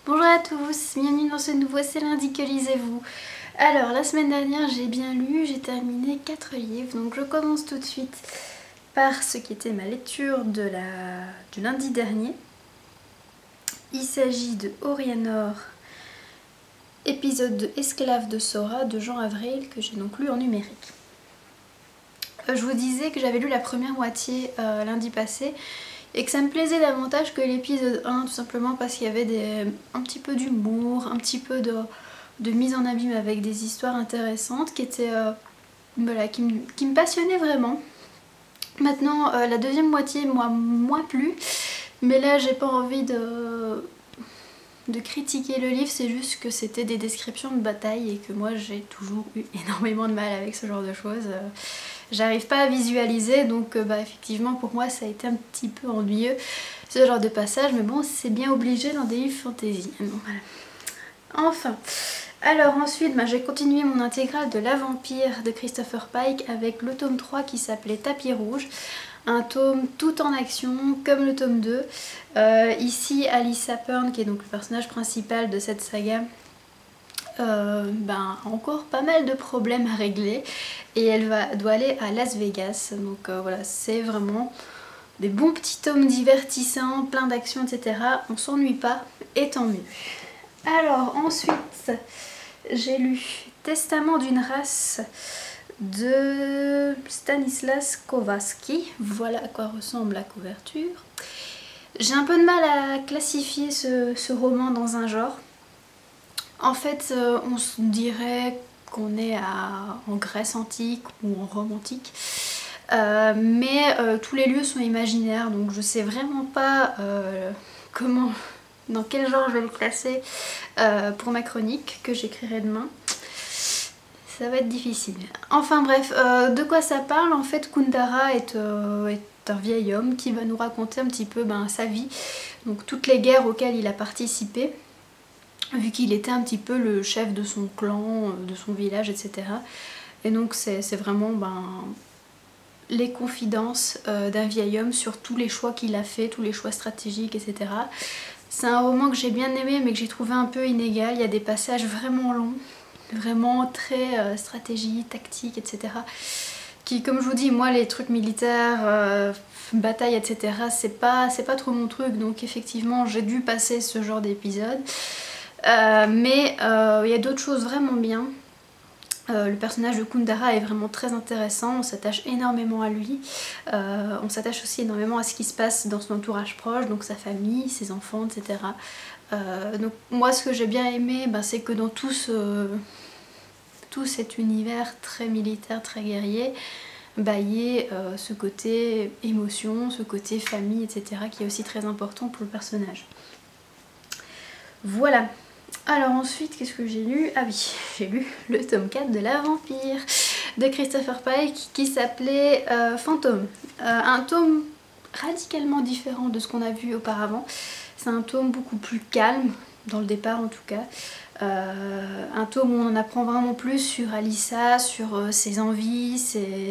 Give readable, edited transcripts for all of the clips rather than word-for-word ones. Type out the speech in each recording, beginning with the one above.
Bonjour à tous, bienvenue dans ce nouveau C'est lundi que lisez-vous. Alors la semaine dernière j'ai bien lu, j'ai terminé 4 livres, donc je commence tout de suite par ce qui était ma lecture du lundi dernier. Il s'agit de Orianor, épisode de Esclave de Sora de Jean Avril, que j'ai donc lu en numérique. Je vous disais que j'avais lu la première moitié lundi passé et que ça me plaisait davantage que l'épisode 1, tout simplement parce qu'il y avait un petit peu d'humour, un petit peu de mise en abîme avec des histoires intéressantes qui étaient qui me passionnaient vraiment. Maintenant la deuxième moitié moi moins plu, mais là j'ai pas envie de critiquer le livre, c'est juste que c'était des descriptions de bataille et que moi j'ai toujours eu énormément de mal avec ce genre de choses. J'arrive pas à visualiser, donc effectivement pour moi ça a été un petit peu ennuyeux ce genre de passage, mais bon c'est bien obligé dans des livres fantasy. Donc, voilà. Enfin, alors ensuite j'ai continué mon intégrale de La Vampire de Christopher Pike avec le tome 3 qui s'appelait Tapis Rouge. Un tome tout en action comme le tome 2. Ici Alyssa Pern, qui est donc le personnage principal de cette saga, encore pas mal de problèmes à régler et elle doit aller à Las Vegas, donc voilà, c'est vraiment des bons petits tomes divertissants, plein d'action, etc. On s'ennuie pas et tant mieux. Alors ensuite j'ai lu Testament d'une race de Stanislas Kowalski, voilà à quoi ressemble la couverture. J'ai un peu de mal à classifier ce roman dans un genre. En fait, on se dirait qu'on est en Grèce antique ou en Rome antique, mais tous les lieux sont imaginaires, donc je sais vraiment pas dans quel genre je vais le classer pour ma chronique que j'écrirai demain. Ça va être difficile. Enfin bref, de quoi ça parle? En fait, Kundara est un vieil homme qui va nous raconter un petit peu sa vie, donc toutes les guerres auxquelles il a participé, vu qu'il était un petit peu le chef de son clan, de son village, etc. Et donc c'est vraiment les confidences d'un vieil homme sur tous les choix qu'il a fait, tous les choix stratégiques, etc. C'est un roman que j'ai bien aimé mais que j'ai trouvé un peu inégal. Il y a des passages vraiment longs, vraiment très stratégie, tactique, etc. Qui, comme je vous dis, moi les trucs militaires, bataille, etc. c'est pas trop mon truc, donc effectivement j'ai dû passer ce genre d'épisode. Mais il y a d'autres choses vraiment bien. Le personnage de Kundara est vraiment très intéressant, on s'attache énormément à lui, on s'attache aussi énormément à ce qui se passe dans son entourage proche, donc sa famille, ses enfants, etc. Donc moi ce que j'ai bien aimé, c'est que dans tout cet univers très militaire, très guerrier, il y ait ce côté émotion, ce côté famille, etc. qui est aussi très important pour le personnage. Voilà. Alors ensuite, qu'est-ce que j'ai lu? Ah oui, j'ai lu le tome 4 de La Vampire de Christopher Pike qui s'appelait Fantôme. Un tome radicalement différent de ce qu'on a vu auparavant. C'est un tome beaucoup plus calme, dans le départ en tout cas. Un tome où on en apprend vraiment plus sur Alyssa, sur ses envies,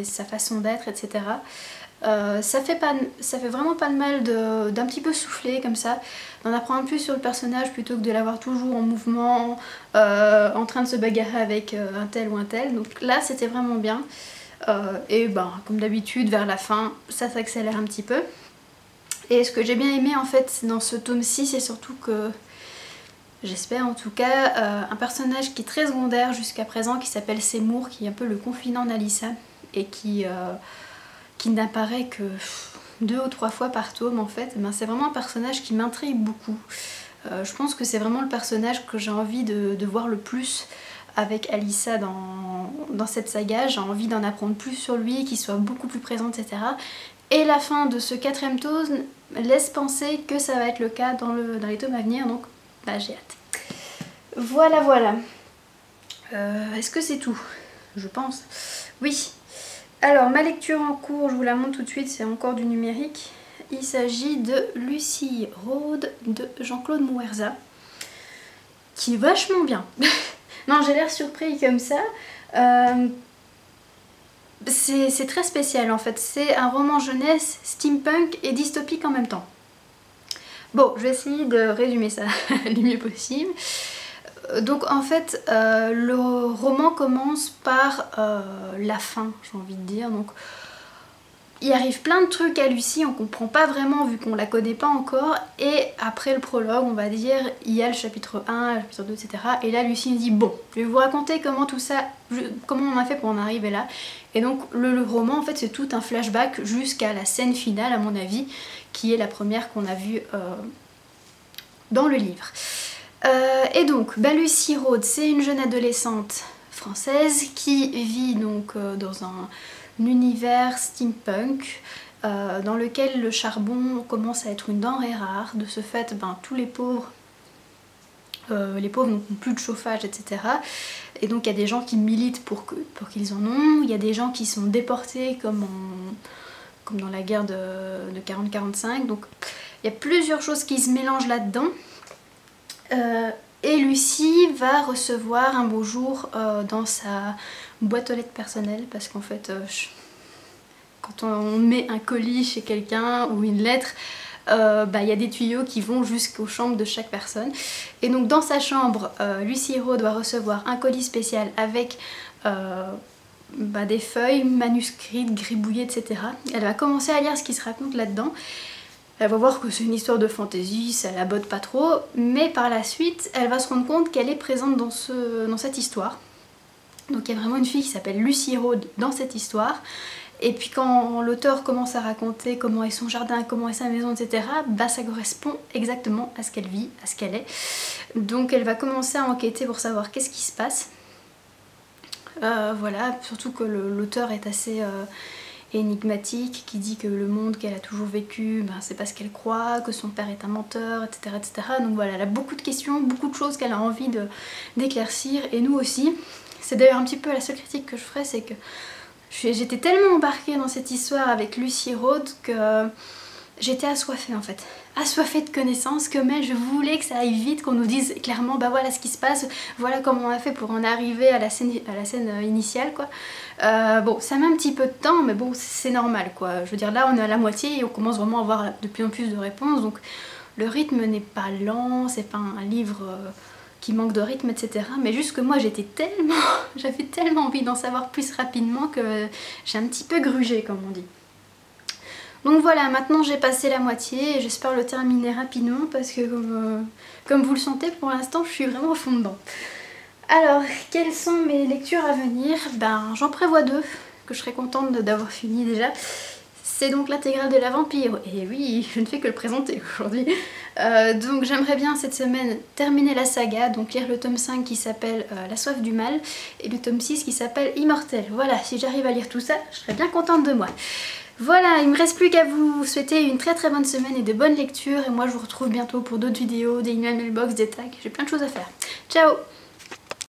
sa façon d'être, etc. Ça fait vraiment pas de mal d'un petit peu souffler comme ça, d'en apprendre plus sur le personnage plutôt que de l'avoir toujours en mouvement, en train de se bagarrer avec un tel ou un tel. Donc là c'était vraiment bien. Et comme d'habitude vers la fin ça s'accélère un petit peu. Et ce que j'ai bien aimé en fait dans ce tome-ci, c'est surtout que, j'espère en tout cas, un personnage qui est très secondaire jusqu'à présent, qui s'appelle Seymour, qui est un peu le confident d'Alyssa et qui n'apparaît que 2 ou 3 fois par tome en fait, c'est vraiment un personnage qui m'intrigue beaucoup. Je pense que c'est vraiment le personnage que j'ai envie de voir le plus avec Alyssa dans cette saga. J'ai envie d'en apprendre plus sur lui, qu'il soit beaucoup plus présent, etc. Et la fin de ce 4e tome laisse penser que ça va être le cas dans les tomes à venir, donc j'ai hâte. Voilà, voilà. Est-ce que c'est tout? Je pense. Oui. Alors ma lecture en cours, je vous la montre tout de suite, c'est encore du numérique. Il s'agit de Lucy Road de Jean-Claude Mouerza, qui est vachement bien. Non, j'ai l'air surpris comme ça. C'est très spécial en fait, c'est un roman jeunesse, steampunk et dystopique en même temps. Bon, je vais essayer de résumer ça du mieux possible. Donc en fait, le roman commence par la fin, j'ai envie de dire. Donc il arrive plein de trucs à Lucie, on comprend pas vraiment vu qu'on la connaît pas encore. Et après le prologue, on va dire, il y a le chapitre 1, le chapitre 2, etc. Et là Lucie me dit, bon, je vais vous raconter comment tout ça, comment on a fait pour en arriver là. Et donc le roman en fait c'est tout un flashback jusqu'à la scène finale à mon avis, qui est la première qu'on a vue dans le livre. Et donc Lucy Rhodes, c'est une jeune adolescente française qui vit donc dans un univers steampunk dans lequel le charbon commence à être une denrée rare. De ce fait, tous les pauvres n'ont plus de chauffage, etc. Et donc il y a des gens qui militent pour qu'ils en ont. Il y a des gens qui sont déportés comme dans la guerre de 40-45. Donc il y a plusieurs choses qui se mélangent là-dedans. Et Lucie va recevoir un beau jour dans sa boîte aux lettres personnelle, parce qu'en fait quand on met un colis chez quelqu'un ou une lettre, y a des tuyaux qui vont jusqu'aux chambres de chaque personne. Et donc dans sa chambre, Lucy Rhodes doit recevoir un colis spécial avec des feuilles manuscrites, gribouillées, etc. Elle va commencer à lire ce qui se raconte là-dedans. Elle va voir que c'est une histoire de fantaisie, ça la botte pas trop, mais par la suite, elle va se rendre compte qu'elle est présente dans cette histoire. Donc il y a vraiment une fille qui s'appelle Lucy Rhodes dans cette histoire. Et puis quand l'auteur commence à raconter comment est son jardin, comment est sa maison, etc., ça correspond exactement à ce qu'elle vit, à ce qu'elle est. Donc elle va commencer à enquêter pour savoir qu'est-ce qui se passe. Voilà, surtout que l'auteur est assez énigmatique, qui dit que le monde qu'elle a toujours vécu, c'est pas ce qu'elle croit, que son père est un menteur, etc., etc. Donc voilà, elle a beaucoup de questions, beaucoup de choses qu'elle a envie d'éclaircir, et nous aussi. C'est d'ailleurs un petit peu la seule critique que je ferais, c'est que j'étais tellement embarquée dans cette histoire avec Lucy Rhodes que j'étais assoiffée en fait. Assoiffée de connaissances, je voulais que ça aille vite, qu'on nous dise clairement voilà ce qui se passe, voilà comment on a fait pour en arriver à la scène initiale quoi. Bon, ça met un petit peu de temps, mais bon, c'est normal quoi. Je veux dire, là on est à la moitié et on commence vraiment à avoir de plus en plus de réponses, donc le rythme n'est pas lent, c'est pas un livre qui manque de rythme, etc. Mais juste que moi j'avais tellement envie d'en savoir plus rapidement que j'ai un petit peu grugé, comme on dit. Donc voilà, maintenant j'ai passé la moitié et j'espère le terminer rapidement parce que comme vous le sentez, pour l'instant je suis vraiment à fond dedans. Alors, quelles sont mes lectures à venir? J'en prévois 2 que je serais contente d'avoir fini déjà. C'est donc l'intégrale de La Vampire, et oui, je ne fais que le présenter aujourd'hui. Donc j'aimerais bien cette semaine terminer la saga, donc lire le tome 5 qui s'appelle La Soif du Mal, et le tome 6 qui s'appelle Immortel. Voilà, si j'arrive à lire tout ça, je serais bien contente de moi. Voilà, il me reste plus qu'à vous souhaiter une très bonne semaine et de bonnes lectures, et moi je vous retrouve bientôt pour d'autres vidéos, des emails mailbox, des tags, j'ai plein de choses à faire. Ciao!